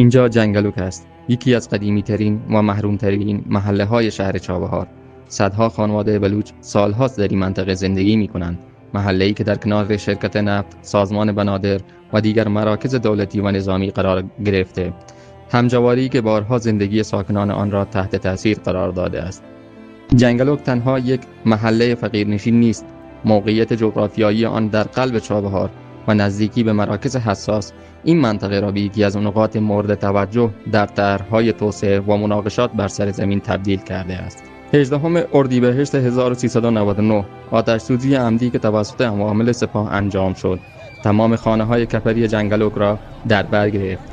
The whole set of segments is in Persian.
اینجا جنگلوک است، یکی از قدیمی‌ترین و محروم‌ترین محله‌های شهر چابهار. صدها خانواده بلوچ سال‌هاست در این منطقه زندگی می‌کنند. محله‌ای که در کنار شرکت نفت، سازمان بنادر و دیگر مراکز دولتی و نظامی قرار گرفته. همجواری که بارها زندگی ساکنان آن را تحت تأثیر قرار داده است. جنگلوک تنها یک محله فقیرنشین نیست. موقعیت جغرافیایی آن در قلب چابهار و نزدیکی به مراکز حساس این منطقه را به یکی از نقاط مورد توجه در طرح‌های توسعه و مناقشات بر سر زمین تبدیل کرده است. 18 اردیبهشت 1399 آتش‌سوزی عمدی که توسط عوامل سپاه انجام شد، تمام خانه‌های کپری جنگلوک را در بر گرفت.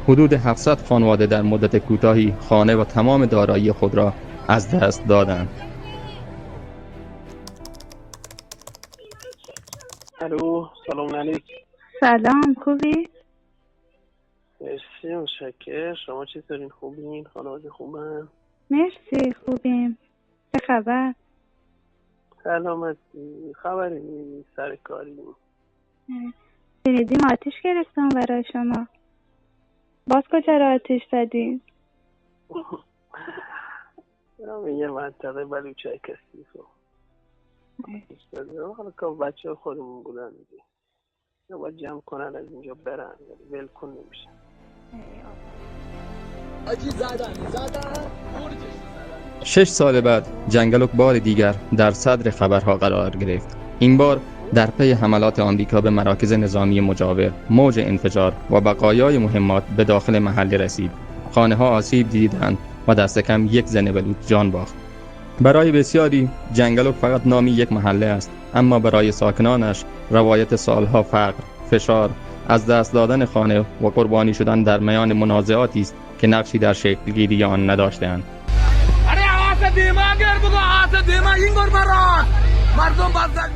حدود 700 خانواده در مدت کوتاهی خانه و تمام دارایی خود را از دست دادند. الو، سلام علیکم. سلام، خوبی؟ مرسی، متشکرم. شما چطورین؟ خوبین؟ خانواده خوبن؟ مرسی، خوبیم. چه خبر؟ سلامتی. خبری نیست، سر کاری. شنیدیم آتیش گرفتم برای شما. باز کجا را آتیش زدیم؟ یه منطقه بلوچه کثیف. حالا که بچه خودمون بودن دیگه، یا باید جمع کنن از اینجا برن، ول کن نمیشه. آجی زدن 6 سال بعد جنگلوک بار دیگر در صدر خبرها قرار گرفت. این بار در پی حملات آمریکا به مراکز نظامی مجاور، موج انفجار و بقایای مهمات به داخل محله رسید. خانه‌ها آسیب دیدند و دست کم یک زن بلوچ جان باخت. برای بسیاری جنگلوک فقط نامی یک محله است، اما برای ساکنانش روایت سالها فقر، فشار، از دست دادن خانه و قربانی شدن در میان منازعاتی است که نقشی در شکل‌گیری آن نداشته‌اند. अरे आवाज से धीमा गिर बगो हाथ से धीमा इंगोर मारो मर्दों बात कर